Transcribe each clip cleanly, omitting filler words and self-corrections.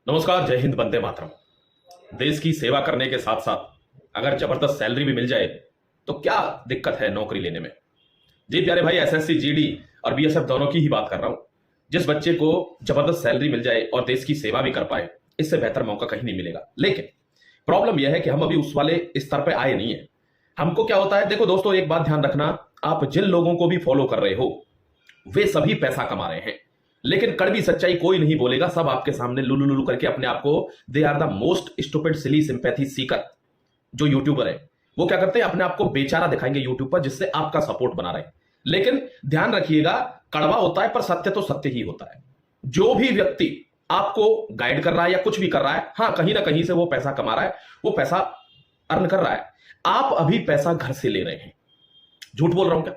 नमस्कार, जय हिंद, वंदे मातरम। देश की सेवा करने के साथ साथ अगर जबरदस्त सैलरी भी मिल जाए तो क्या दिक्कत है नौकरी लेने में। जी प्यारे भाई, एसएससी, जीडी और बीएसएफ दोनों की ही बात कर रहा हूं। जिस बच्चे को जबरदस्त सैलरी मिल जाए और देश की सेवा भी कर पाए, इससे बेहतर मौका कहीं नहीं मिलेगा। लेकिन प्रॉब्लम यह है कि हम अभी उस वाले स्तर पे आए नहीं है। हमको क्या होता है, देखो दोस्तों, एक बात ध्यान रखना, आप जिन लोगों को भी फॉलो कर रहे हो वे सभी पैसा कमा रहे हैं, लेकिन कड़वी सच्चाई कोई नहीं बोलेगा। सब आपके सामने लुलु लुलु करके अपने आप को, they are the most stupid silly sympathy seeker. जो यूट्यूबर है वो क्या करते हैं, अपने आप को बेचारा दिखाएंगे यूट्यूब पर, जिससे आपका सपोर्ट बना रहे। लेकिन ध्यान रखिएगा, कड़वा होता है पर सत्य तो सत्य ही होता है। जो भी व्यक्ति आपको गाइड कर रहा है या कुछ भी कर रहा है, हाँ, कहीं ना कहीं से वो पैसा कमा रहा है, वो पैसा अर्न कर रहा है। आप अभी पैसा घर से ले रहे हैं, झूठ बोल रहा हूं क्या?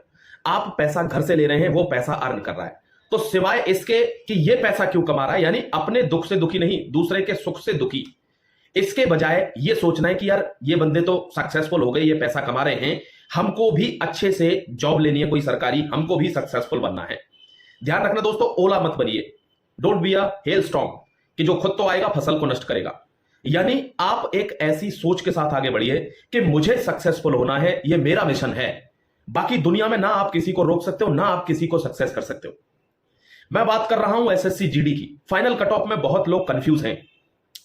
आप पैसा घर से ले रहे हैं, वो पैसा अर्न कर रहा है। तो सिवाय इसके कि ये पैसा क्यों कमा रहा है, यानी अपने दुख से दुखी नहीं, दूसरे के सुख से दुखी, इसके बजाय ये सोचना है कि यार ये बंदे तो सक्सेसफुल हो गए, ये पैसा कमा रहे हैं, हमको भी अच्छे से जॉब लेनी है कोई सरकारी, हमको भी सक्सेसफुल बनना है। ध्यान रखना दोस्तों, ओला मत बनिए। Don't be a hello storm कि जो खुद तो आएगा फसल को नष्ट करेगा। यानी आप एक ऐसी सोच के साथ आगे बढ़िए कि मुझे सक्सेसफुल होना है, ये मेरा मिशन है। बाकी दुनिया में ना आप किसी को रोक सकते हो, ना आप किसी को सक्सेस कर सकते हो। मैं बात कर रहा हूं एसएससी जीडी की। फाइनल कट ऑफ में बहुत लोग कंफ्यूज हैं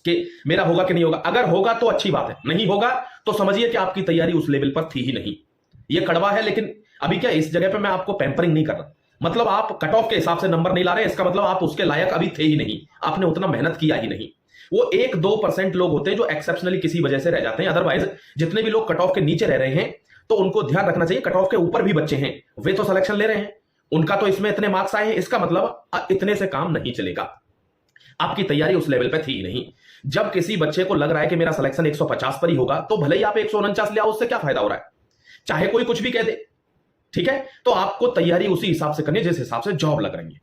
कि मेरा होगा कि नहीं होगा। अगर होगा तो अच्छी बात है, नहीं होगा तो समझिए कि आपकी तैयारी उस लेवल पर थी ही नहीं। ये कड़वा है, लेकिन अभी क्या इस जगह पे मैं आपको पैम्परिंग नहीं कर रहा। मतलब आप कट ऑफ के हिसाब से नंबर नहीं ला रहे, इसका मतलब आप उसके लायक अभी थे ही नहीं, आपने उतना मेहनत किया ही नहीं। वो 1-2% लोग होते हैं जो एक्सेप्शनली किसी वजह से रह जाते हैं। अदरवाइज जितने भी लोग कट ऑफ के नीचे रह रहे हैं, तो उनको ध्यान रखना चाहिए, कट ऑफ के ऊपर भी बच्चे हैं, वे तो सिलेक्शन ले रहे हैं, उनका तो इसमें इतने मार्क्स आए हैं, इसका मतलब इतने से काम नहीं चलेगा। आपकी तैयारी उस लेवल पे थी ही नहीं। जब किसी बच्चे को लग रहा है कि मेरा सिलेक्शन 150 पर ही होगा, तो भले ही आप 149 ले आओ, उससे क्या फायदा हो रहा है, चाहे कोई कुछ भी कह दे। ठीक है, तो आपको तैयारी उसी हिसाब से करनी है जिस हिसाब से जॉब लग रही है।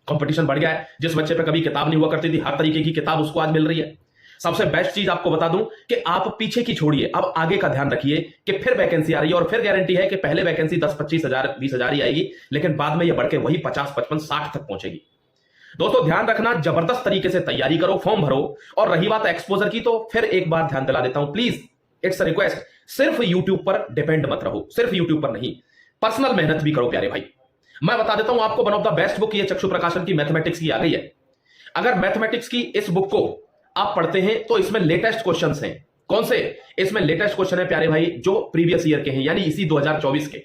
कंपटीशन बढ़ गया है, जिस बच्चे पे कभी किताब नहीं हुआ करती थी, हर तरीके की किताब उसको आज मिल रही है। सबसे बेस्ट चीज आपको बता दूं कि आप पीछे की छोड़िए, अब आगे का ध्यान रखिए कि फिर वैकेंसी आ रही है, और फिर गारंटी है कि पहले वैकेंसी 10-25 हजार 20 हजार ही आएगी, लेकिन बाद में यह बढ़ के वही 50-55-60 तक पहुंचेगी। दोस्तों ध्यान रखना, जबरदस्त तरीके से तैयारी करो, फॉर्म भरो। और रही बात एक्सपोजर की, तो फिर एक बार ध्यान दिला देता हूं, प्लीज, इट्स अ रिक्वेस्ट, सिर्फ यूट्यूब पर डिपेंड मत रहो, सिर्फ यूट्यूब पर नहीं, पर्सनल मेहनत भी करो प्यारे भाई। मैं बता देता हूं आपको, one of the best book ये चक्षु प्रकाशन की मैथमेटिक्स की आ गई है। अगर मैथमेटिक्स की इस बुक को आप पढ़ते हैं तो इसमें लेटेस्ट क्वेश्चंस हैं। कौन से? इसमें लेटेस्ट क्वेश्चन है प्यारे भाई जो प्रीवियस ईयर के हैं, यानी इसी 2024 के।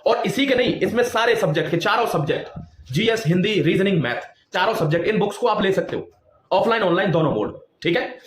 और इसी के नहीं, इसमें सारे सब्जेक्ट के, चारों subject, GS, Hindi, reasoning, math, चारों सब्जेक्ट, इन बुक्स को आप ले सकते हो, ऑफलाइन ऑनलाइन दोनों मोड। ठीक है,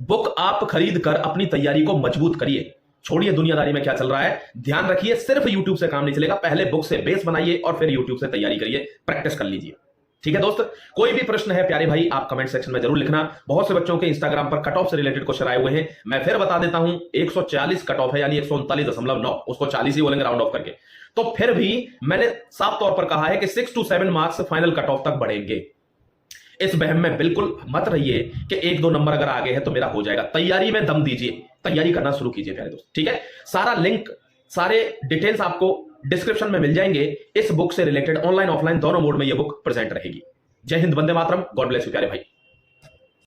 बुक आप खरीद कर अपनी तैयारी को मजबूत करिए, छोड़िए दुनियादारी में क्या चल रहा है। ध्यान रखिए, सिर्फ यूट्यूब से काम नहीं चलेगा, पहले बुक से बेस बनाइए और फिर यूट्यूब से तैयारी करिए, प्रैक्टिस कर लीजिए। ठीक है दोस्त, कोई भी प्रश्न है प्यारे भाई, आप कमेंट सेक्शन में जरूर लिखना। बहुत से बच्चों के इंस्टाग्राम पर कट ऑफ से रिलेटेड क्वेश्चन आए हुए हैं, मैं फिर बता देता हूं, 140 कट ऑफ है, यानी 139.9, उसको 40 ही बोलेंगे राउंड ऑफ करके। तो फिर भी मैंने साफ तौर पर कहा है कि 6 to 7 marks final cut off तक बढ़ेंगे। इस बहम में बिल्कुल मत रहिए कि 1-2 नंबर अगर आगे है तो मेरा हो जाएगा। तैयारी में दम दीजिए, तैयारी करना शुरू कीजिए प्यारे दोस्त। ठीक है, सारा लिंक, सारे डिटेल्स आपको डिस्क्रिप्शन में मिल जाएंगे। इस बुक से रिलेटेड ऑनलाइन ऑफलाइन दोनों मोड में यह बुक प्रेजेंट रहेगी। जय Hind, Vande Mataram, God bless you प्यारे भाई।